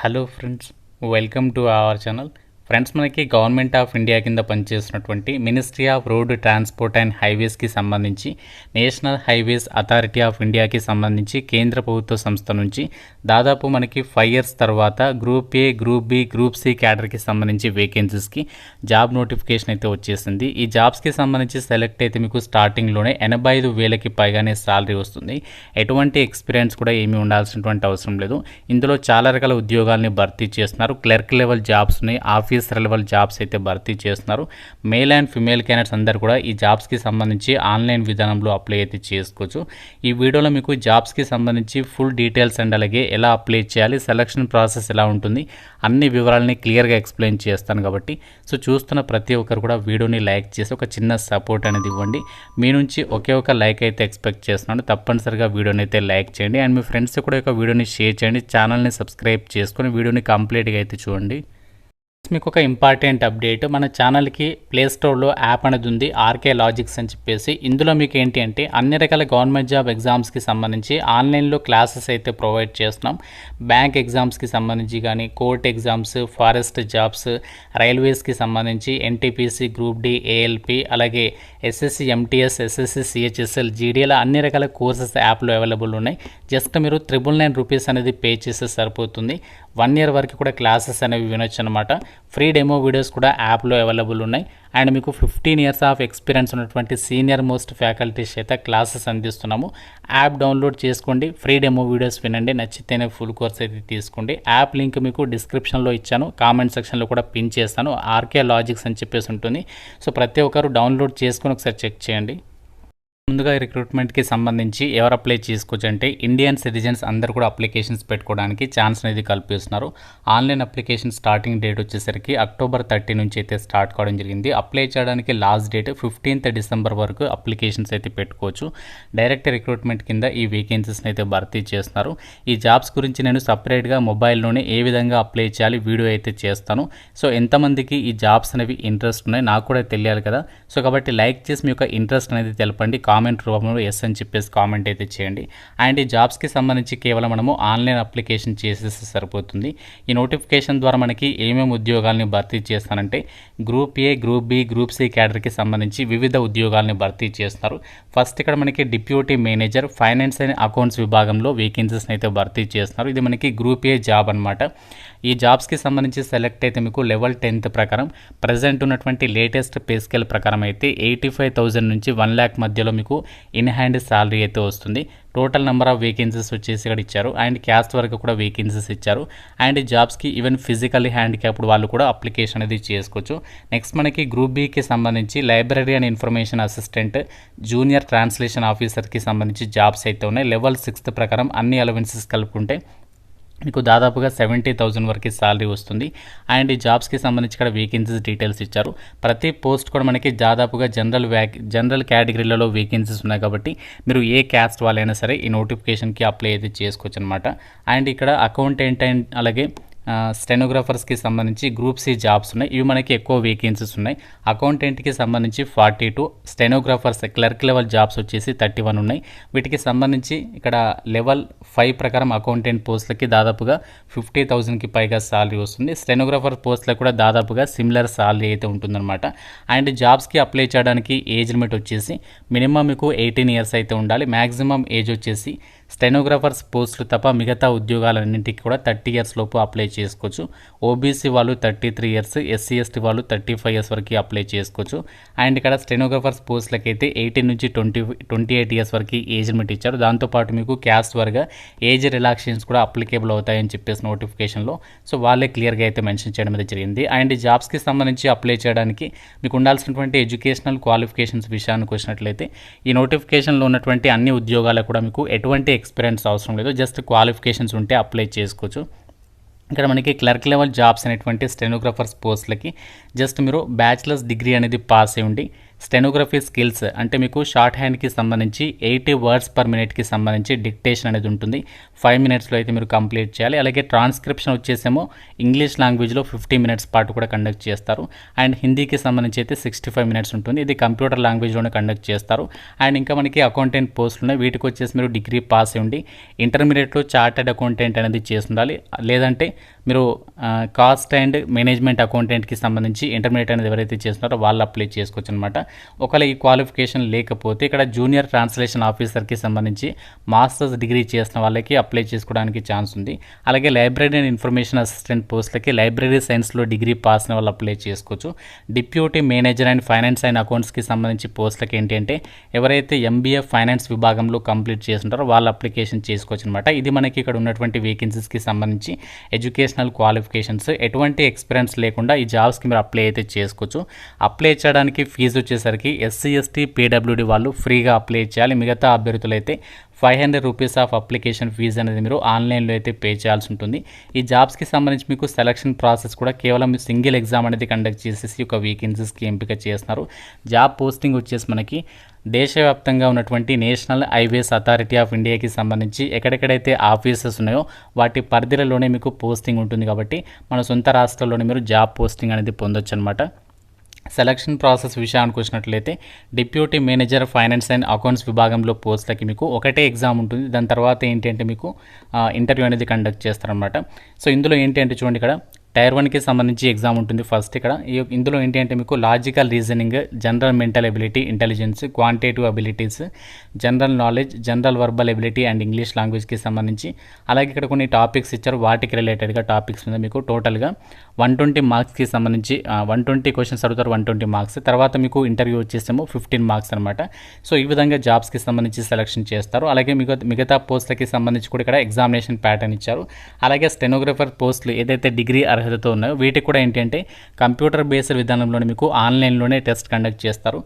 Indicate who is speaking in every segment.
Speaker 1: Hello friends, welcome to our channel. Friends, మనకి government of India కింద పనిచేస్తున్నటువంటి ministry of road transport and హైవేస్కి సంబంధించి నేషనల్ హైవేస్ అథారిటీ ఆఫ్ ఇండియాకి సంబంధించి కేంద్ర ప్రభుత్వ సంస్థ నుంచి దాదాపు మనకి 5 years తర్వాత group A, group B, group C క్యాడర్కి సంబంధించి వేకెన్సీస్కి జాబ్ నోటిఫికేషన్ అయితే వచ్చేసింది. ఈ జాబ్స్కి సంబంధించి సెలెక్ట్ అయితే మీకు స్టార్టింగ్లోనే 85,000కి పైగానే శాలరీ వస్తుంది. ఎటువంటి ఎక్స్పీరియన్స్ కూడా ఏమీ ఉండాల్సినటువంటి అవసరం లేదు. ఇందులో చాలా రకాల ఉద్యోగాల్ని భర్తీ చేస్తున్నారు. క్లర్క్ లెవెల్ జాబ్స్ ఉన్నాయి, ఆఫీసర్ లెవెల్ జాబ్స్ అయితే భర్తీ చేస్తున్నారు. మేల్ అండ్ ఫిమేల్ క్యాండిడేట్స్ అందరూ కూడా ఈ జాబ్స్కి సంబంధించి ఆన్లైన్ విధానంలో అప్లై అయితే చేసుకోవచ్చు. ఈ వీడియోలో మీకు జాబ్స్కి సంబంధించి ఫుల్ డీటెయిల్స్ అండ్ అలాగే ఎలా అప్లై చేయాలి, సెలక్షన్ ప్రాసెస్ ఎలా ఉంటుంది, అన్ని వివరాలని క్లియర్గా ఎక్స్ప్లెయిన్ చేస్తాను. కాబట్టి చూస్తున్న ప్రతి ఒక్కరు కూడా వీడియోని లైక్ చేసి ఒక చిన్న సపోర్ట్ అనేది ఇవ్వండి. మీ నుంచి ఒకే ఒక లైక్ అయితే ఎక్స్పెక్ట్ చేస్తున్నాను. తప్పనిసరిగా వీడియోని అయితే లైక్ చేయండి అండ్ మీ ఫ్రెండ్స్ కూడా ఒక వీడియోని షేర్ చేయండి. ఛానల్ని సబ్స్క్రైబ్ చేసుకొని వీడియోని కంప్లీట్గా అయితే చూడండి. మీకు ఒక ఇంపార్టెంట్ అప్డేట్, మన ఛానల్కి ప్లేస్టోర్లో యాప్ అనేది ఉంది, ఆర్కే లాజిక్స్ అని చెప్పేసి. ఇందులో మీకు ఏంటి అంటే అన్ని రకాల గవర్నమెంట్ జాబ్ ఎగ్జామ్స్కి సంబంధించి ఆన్లైన్లో క్లాసెస్ అయితే ప్రొవైడ్ చేస్తున్నాం. బ్యాంక్ ఎగ్జామ్స్కి సంబంధించి కానీ, కోర్ట్ ఎగ్జామ్స్, ఫారెస్ట్ జాబ్స్, రైల్వేస్కి సంబంధించి ఎన్టీపీసీ, గ్రూప్ డి, ఏఎల్పి, అలాగే ఎస్ఎస్సి ఎంటీఎస్, ఎస్ఎస్సి సిహెచ్ఎస్ఎల్, జీడీఎల్ అన్ని రకాల కోర్సెస్ యాప్లో అవైలబుల్ ఉన్నాయి. జస్ట్ మీరు 999 రూపీస్ అనేది పే చేస్తే సరిపోతుంది. 1 year వరకు కూడా క్లాసెస్ అనేవి వినొచ్చు అనమాట. ఫ్రీ డెమో వీడియోస్ కూడా యాప్లో అవైలబుల్ ఉన్నాయి. అండ్ మీకు 15 years ఆఫ్ ఎక్స్పీరియన్స్ ఉన్నటువంటి సీనియర్ మోస్ట్ ఫ్యాకల్టీస్ అయితే క్లాసెస్ అందిస్తున్నాము. యాప్ డౌన్లోడ్ చేసుకోండి, ఫ్రీ డెమో వీడియోస్ వినండి, నచ్చితేనే ఫుల్ కోర్స్ అయితే తీసుకోండి. యాప్ లింక్ మీకు డిస్క్రిప్షన్లో ఇచ్చాను, కామెంట్ సెక్షన్లో కూడా పిన్ చేస్తాను. ఆర్కే లాజిక్స్ అని చెప్పేసి ఉంటుంది. సో ప్రతి ఒక్కరు డౌన్లోడ్ చేసుకొని ఒకసారి చెక్ చేయండి. ముందుగా రిక్రూట్మెంట్కి సంబంధించి ఎవరు అప్లై చేసుకోవచ్చు అంటే ఇండియన్ సిటిజన్స్ అందరూ కూడా అప్లికేషన్స్ పెట్టుకోవడానికి ఛాన్స్ అనేది కల్పిస్తున్నారు. ఆన్లైన్ అప్లికేషన్ స్టార్టింగ్ డేట్ వచ్చేసరికి October 30 నుంచి అయితే స్టార్ట్ కావడం జరిగింది. అప్లై చేయడానికి లాస్ట్ డేట్ 15th December వరకు అప్లికేషన్స్ అయితే పెట్టుకోవచ్చు. డైరెక్ట్ రిక్రూట్మెంట్ కింద ఈ వేకెన్సీస్ని అయితే భర్తీ చేస్తున్నారు. ఈ జాబ్స్ గురించి నేను సపరేట్గా మొబైల్లోనే ఏ విధంగా అప్లై చేయాలి వీడియో అయితే చేస్తాను. సో ఎంతమందికి ఈ జాబ్స్ అనేవి ఇంట్రెస్ట్ ఉన్నాయి నాకు కూడా తెలియాలి కదా. సో కాబట్టి లైక్ చేసి మీ యొక్క ఇంట్రెస్ట్ అనేది తెలపండి. కామెంట్ రూపంలో ఎస్ అని చెప్పేసి కామెంట్ అయితే చేయండి. అండ్ ఈ జాబ్స్కి సంబంధించి కేవలం మనము ఆన్లైన్ అప్లికేషన్ చేసేస్తే సరిపోతుంది. ఈ నోటిఫికేషన్ ద్వారా మనకి ఏమేమి ఉద్యోగాల్ని భర్తీ చేస్తానంటే group A, group B, group C క్యాడర్కి సంబంధించి వివిధ ఉద్యోగాల్ని భర్తీ చేస్తున్నారు. ఫస్ట్ ఇక్కడ మనకి deputy manager finance and accounts విభాగంలో వేకెన్సీస్ని అయితే భర్తీ చేస్తున్నారు. ఇది మనకి గ్రూప్ ఏ జాబ్ అనమాట. ఈ జాబ్స్కి సంబంధించి సెలెక్ట్ అయితే మీకు లెవెల్ 10th ప్రకారం ప్రజెంట్ ఉన్నటువంటి లేటెస్ట్ పే స్కేల్ ప్రకారం అయితే 85,000 నుంచి 1 lakh మధ్యలో మీకు ఇన్ హ్యాండ్ శాలరీ అయితే వస్తుంది. టోటల్ నెంబర్ ఆఫ్ వేకెన్సీస్ వచ్చేసి ఇక్కడ ఇచ్చారు. అండ్ క్యాస్ట్ వరకు కూడా వేకెన్సీస్ ఇచ్చారు. అండ్ ఈ జాబ్స్కి ఈవెన్ ఫిజికల్లీ హ్యాండిక్యాప్డ్ వాళ్ళు కూడా అప్లికేషన్ అనేది చేసుకోవచ్చు. నెక్స్ట్ మనకి గ్రూప్ బికి సంబంధించి library and information assistant, junior translation ఆఫీసర్కి సంబంధించి జాబ్స్ అయితే ఉన్నాయి. లెవెల్ 6th ప్రకారం అన్ని అలవెన్సెస్ కలుపుకుంటే మీకు దాదాపుగా 70,000 వరకు శాలరీ వస్తుంది. అండ్ ఈ జాబ్స్కి సంబంధించి ఇక్కడ వేకెన్సీస్ డీటెయిల్స్ ఇచ్చారు. ప్రతి పోస్ట్ కూడా మనకి దాదాపుగా జనరల్ కేటగిరీలలో వేకెన్సీస్ ఉన్నాయి. కాబట్టి మీరు ఏ క్యాస్ట్ వాళ్ళైనా సరే ఈ నోటిఫికేషన్కి అప్లై అయితే చేసుకోవచ్చు అనమాట. అండ్ ఇక్కడ అకౌంటెంట్ అండ్ అలాగే స్టెనోగ్రాఫర్స్కి సంబంధించి గ్రూప్ సి జాబ్స్ ఉన్నాయి. ఇవి మనకి ఎక్కువ వేకెన్సీస్ ఉన్నాయి. అకౌంటెంట్కి సంబంధించి 42, స్టెనోగ్రాఫర్స్ క్లర్క్ లెవెల్ జాబ్స్ వచ్చేసి 31 ఉన్నాయి. వీటికి సంబంధించి ఇక్కడ లెవెల్ 5 ప్రకారం అకౌంటెంట్ పోస్టులకి దాదాపుగా 50,000కి పైగా శాలరీ వస్తుంది. స్టెనోగ్రాఫర్ పోస్టులకు కూడా దాదాపుగా సిమిలర్ శాలరీ అయితే ఉంటుందన్నమాట. అండ్ జాబ్స్కి అప్లై చేయడానికి ఏజ్ లిమిట్ వచ్చేసి మినిమం మీకు 18 years అయితే ఉండాలి. మ్యాక్సిమం ఏజ్ వచ్చేసి స్టెనోగ్రాఫర్స్ పోస్టులు తప్ప మిగతా ఉద్యోగాలన్నింటికి కూడా 30 years లోపు అప్లై చేసుకోవచ్చు. ఓబీసీ వాళ్ళు 33 years, ఎస్సీ ఎస్టీ వాళ్ళు 35 years వరకు అప్లై చేసుకోవచ్చు. అండ్ ఇక్కడ స్టెనోగ్రాఫర్స్ పోస్టులకి అయితే 18 నుంచి 28 years వరకు ఏజ్ లిమిట్ ఇచ్చారు. దాంతోపాటు మీకు క్యాస్ట్ వరగా ఏజ్ రిలాక్సేషన్స్ కూడా అప్లికేబుల్ అవుతాయని చెప్పేసి నోటిఫికేషన్లో సో వాళ్ళే క్లియర్గా అయితే మెన్షన్ చేయడం అయితే జరిగింది. అండ్ ఈ జాబ్స్కి సంబంధించి అప్లై చేయడానికి మీకు ఉండాల్సినటువంటి ఎడ్యుకేషనల్ క్వాలిఫికేషన్స్ విషయానికి వచ్చినట్లయితే ఈ నోటిఫికేషన్లో ఉన్నటువంటి అన్ని ఉద్యోగాలకు కూడా మీకు ఎటువంటి ఎక్స్పీరియన్స్ అవసరం లేదు. జస్ట్ క్వాలిఫికేషన్స్ ఉంటే అప్లై చేసుకోవచ్చు. ఇక్కడ మనకి క్లర్క్ లెవెల్ జాబ్స్ అనేటువంటి స్టెనోగ్రాఫర్స్ పోస్టులకి జస్ట్ మీరు బ్యాచిలర్స్ డిగ్రీ అనేది పాస్ అయ్యి ఉండి స్టెనోగ్రఫీ స్కిల్స్ అంటే మీకు షార్ట్ హ్యాండ్కి సంబంధించి 80 వర్డ్స్ పర్ మినిట్కి సంబంధించి డిక్టేషన్ అనేది ఉంటుంది. 5 మినిట్స్లో అయితే మీరు కంప్లీట్ చేయాలి. అలాగే ట్రాన్స్క్రిప్షన్ వచ్చేసేమో ఇంగ్లీష్ లాంగ్వేజ్లో 50 మినిట్స్ పాటు కూడా కండక్ట్ చేస్తారు. అండ్ హిందీకి సంబంధించి అయితే 65 మినిట్స్ ఉంటుంది. ఇది కంప్యూటర్ లాంగ్వేజ్లోనే కండక్ట్ చేస్తారు. అండ్ ఇంకా మనకి అకౌంటెంట్ పోస్టులు ఉన్నాయి. వీటికి వచ్చేసి మీరు డిగ్రీ పాస్ అయి ఉండి ఇంటర్మీడియట్లో చార్టెడ్ అకౌంటెంట్ అనేది చేసి ఉండాలి. లేదంటే మీరు కాస్ట్ అండ్ మేనేజ్మెంట్ అకౌంటెంట్కి సంబంధించి ఇంటర్మీడియట్ అనేది ఎవరైతే చేస్తున్నారో వాళ్ళు అప్లై చేసుకోవచ్చు అనమాట. ఒకవేళ ఈ క్వాలిఫికేషన్ లేకపోతే ఇక్కడ జూనియర్ ట్రాన్స్లేషన్ ఆఫీసర్కి సంబంధించి మాస్టర్స్ డిగ్రీ చేసిన వాళ్ళకి అప్లై చేసుకోవడానికి ఛాన్స్ ఉంది. అలాగే లైబ్రరీ అండ్ ఇన్ఫర్మేషన్ అసిస్టెంట్ పోస్టులకి లైబ్రరీ సైన్స్లో డిగ్రీ పాస్ అయిన వాళ్ళు అప్లై చేసుకోవచ్చు. Deputy manager and finance and అకౌంట్స్కి సంబంధించి పోస్టులకి ఏంటంటే ఎవరైతే ఎంబీఏ ఫైనాన్స్ విభాగంలో కంప్లీట్ చేస్తుంటారో వాళ్ళు అప్లికేషన్ చేసుకోవచ్చు అనమాట. ఇది మనకి ఇక్కడ ఉన్నటువంటి వేకెన్సీస్కి సంబంధించి ఎడ్యుకేషనల్ క్వాలిఫికేషన్స్. ఎటువంటి ఎక్స్పీరియన్స్ లేకుండా ఈ జాబ్స్కి మీరు అప్లై అయితే చేసుకోవచ్చు. అప్లై చేయడానికి ఫీజు వచ్చేసరికి ఎస్సీ ఎస్టీ పీడబ్ల్యూడి వాళ్ళు ఫ్రీగా అప్లై చేయాలి. మిగతా అభ్యర్థులు అయితే 500 రూపీస్ ఆఫ్ అప్లికేషన్ ఫీజు అనేది మీరు ఆన్లైన్లో అయితే పే చేయాల్సి ఉంటుంది. ఈ జాబ్స్కి సంబంధించి మీకు సెలక్షన్ ప్రాసెస్ కూడా కేవలం సింగిల్ ఎగ్జామ్ అనేది కండక్ట్ చేసేసి ఒక వేకెన్సీస్కి ఎంపిక చేస్తున్నారు. జాబ్ పోస్టింగ్ వచ్చేసి మనకి దేశవ్యాప్తంగా ఉన్నటువంటి నేషనల్ హైవేస్ అథారిటీ ఆఫ్ ఇండియాకి సంబంధించి ఎక్కడెక్కడైతే ఆఫీసెస్ ఉన్నాయో వాటి పరిధిలోనే మీకు పోస్టింగ్ ఉంటుంది. కాబట్టి మన సొంత రాష్ట్రాల్లోనే మీరు జాబ్ పోస్టింగ్ అనేది పొందొచ్చు అనమాట. సెలక్షన్ ప్రాసెస్ విషయానికి వచ్చినట్లయితే deputy manager finance and accounts విభాగంలో పోస్టులకి మీకు ఒకటే ఎగ్జామ్ ఉంటుంది. దాని తర్వాత ఏంటంటే మీకు ఇంటర్వ్యూ అనేది కండక్ట్ చేస్తారనమాట. సో ఇందులో ఏంటంటే చూడండి, ఇక్కడ టైర్ 1కి సంబంధించి ఎగ్జామ్ ఉంటుంది ఫస్ట్. ఇక్కడ ఇందులో ఏంటంటే మీకు logical reasoning, general mental ability, intelligence, quantitative abilities, general knowledge, general verbal ability and English లాంగ్వేజ్కి సంబంధించి. అలాగే ఇక్కడ కొన్ని టాపిక్స్ ఇచ్చారు, వాటికి రిలేటెడ్గా టాపిక్స్ మీద మీకు టోటల్గా 120 మార్క్స్కి సంబంధించి 120 క్వశ్చన్స్ అడుగుతారు, 120 మార్క్స్. తర్వాత మీకు ఇంటర్వ్యూ వచ్చేసేమో 15 మార్క్స్ అనమాట. సో ఈ విధంగా జాబ్స్కి సంబంధించి సెలక్షన్ చేస్తారు. అలాగే మిగతా పోస్టులకి సంబంధించి కూడా ఇక్కడ ఎగ్జామినేషన్ ప్యాటర్న్ ఇచ్చారు. అలాగే స్టెనోగ్రాఫర్ పోస్టులు ఏదైతే డిగ్రీ అర్హతతో ఉన్నాయో వీటికి కూడా ఏంటంటే కంప్యూటర్ బేస్డ్ విధానంలోనే మీకు ఆన్లైన్లోనే టెస్ట్ కండక్ట్ చేస్తారు.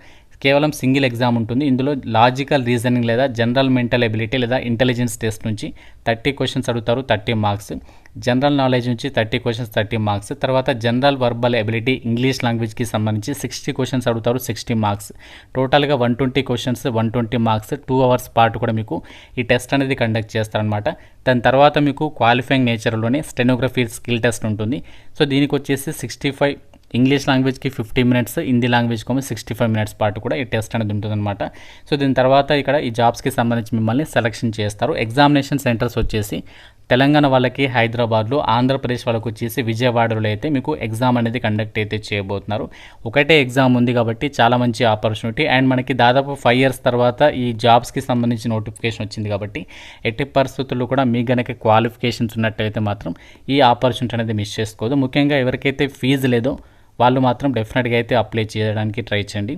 Speaker 1: కేవలం సింగిల్ ఎగ్జామ్ ఉంటుంది. ఇందులో లాజికల్ రీజనింగ్ లేదా జనరల్ మెంటల్ ఎబిలిటీ లేదా ఇంటెలిజెన్స్ టెస్ట్ నుంచి 30 క్వశ్చన్స్ అడుగుతారు, 30 మార్క్స్. జనరల్ నాలెడ్జ్ నుంచి 30 క్వశ్చన్స్, 30 మార్క్స్. తర్వాత జనరల్ వర్బల్ ఎబిలిటీ ఇంగ్లీష్ లాంగ్వేజ్కి సంబంధించి 60 క్వశ్చన్స్ అడుగుతారు, 60 మార్క్స్. టోటల్గా 120 క్వశ్చన్స్, 120 మార్క్స్. 2 అవర్స్ పాటు కూడా మీకు ఈ టెస్ట్ అనేది కండక్ట్ చేస్తారనమాట. దాని తర్వాత మీకు క్వాలిఫైయింగ్ నేచర్లోనే స్టెనోగ్రఫీ స్కిల్ టెస్ట్ ఉంటుంది. సో దీనికి వచ్చేసి 65 ఇంగ్లీష్ లాంగ్వేజ్కి 50 మినిట్స్, హిందీ లాంగ్వేజ్కి 65 మినిట్స్ పాటు కూడా ఈ టెస్ట్ అనేది ఉంటుందన్నమాట. సో దీని తర్వాత ఇక్కడ ఈ జాబ్స్కి సంబంధించి మిమ్మల్ని సెలక్షన్ చేస్తారు. ఎగ్జామినేషన్ సెంటర్స్ వచ్చేసి తెలంగాణ వాళ్ళకి హైదరాబాద్లో, ఆంధ్రప్రదేశ్ వాళ్ళకి వచ్చేసి విజయవాడలో అయితే మీకు ఎగ్జామ్ అనేది కండక్ట్ అయితే చేయబోతున్నారు. ఒకటే ఎగ్జామ్ ఉంది కాబట్టి చాలా మంచి ఆపర్చునిటీ. అండ్ మనకి దాదాపు 5 ఇయర్స్ తర్వాత ఈ జాబ్స్కి సంబంధించి నోటిఫికేషన్ వచ్చింది కాబట్టి ఎట్టి పరిస్థితుల్లో కూడా మీ గనక క్వాలిఫికేషన్స్ ఉన్నట్టయితే మాత్రం ఈ ఆపర్చునిటీ అనేది మిస్ చేసుకోవద్దు. ముఖ్యంగా ఎవరికైతే ఫీజు లేదో వాళ్ళు మాత్రం డెఫినెట్గా అయితే అప్లై చేయడానికి ట్రై చేయండి.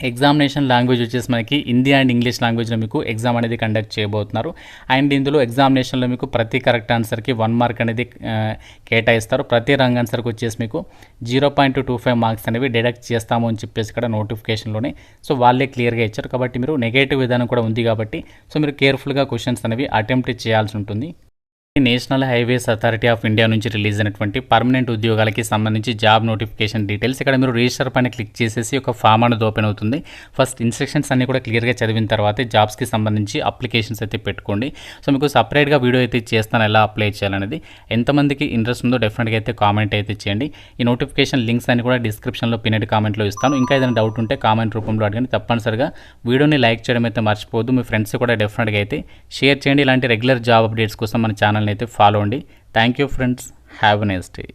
Speaker 1: ఎగ్జామినేషన్ లాంగ్వేజ్ వచ్చేసి మనకి హిందీ అండ్ ఇంగ్లీష్ లాంగ్వేజ్లో మీకు ఎగ్జామ్ అనేది కండక్ట్ చేయబోతున్నారు. అండ్ ఇందులో ఎగ్జామినేషన్లో మీకు ప్రతి కరెక్ట్ ఆన్సర్కి 1 మార్క్ అనేది కేటాయిస్తారు. ప్రతి రాంగ్ ఆన్సర్కి వచ్చేసి మీకు 0.25 మార్క్స్ అనేవి డిడక్ట్ చేస్తాము అని చెప్పేసి ఇక్కడ నోటిఫికేషన్లోనే సో వాళ్ళే క్లియర్గా ఇచ్చారు. కాబట్టి మీరు నెగటివ్ విధానం కూడా ఉంది కాబట్టి సో మీరు కేర్ఫుల్గా క్వశ్చన్స్ అనేవి అటెంప్ట్ చేయాల్సి ఉంటుంది. National highways authority of India నుంచి రిలీజ్ అయినటువంటి పర్మనెంట్ ఉద్యోగాలకి సంబంధించి జాబ్ నోటిఫికేషన్ డీటెయిల్స్. ఇక్కడ మీరు రిజిస్టర్ పైన క్లిక్ చేసేసి ఒక ఫామ్ అనేది ఓపెన్ అవుతుంది. ఫస్ట్ ఇన్స్ట్రక్షన్స్ అన్ని కూడా క్లియర్గా చదివిన తర్వాత జాబ్స్కి సంబంధించి అప్లికేషన్స్ అయితే పెట్టుకోండి. సో మీకు సపరేట్గా వీడియో అయితే చేస్తాను ఎలా అప్లై చేయాలనేది. ఎంతమందికి ఇంట్రెస్ట్ ఉందో డెఫినెట్గా అయితే కామెంట్ అయితే చేయండి. ఈ నోటిఫికేషన్ లింక్స్ అన్ని కూడా డిస్క్రిప్షన్లో పిన్నెడ్ కామెంట్లో ఇస్తాను. ఇంకా ఏదైనా డౌట్ ఉంటే కామెంట్ రూపంలో అడగండి. తప్పనిసరిగా వీడియోని లైక్ చేయడం అయితే మర్చిపోవద్దు. మీ ఫ్రెండ్స్ కూడా డెఫినెట్గా అయితే షేర్ చేయండి. ఇలాంటి రెగ్యులర్ జాబ్ అప్డేట్స్ కోసం మన ఛానల్ని అయితే ఫాలో అండి. Thank you friends, have a nice day.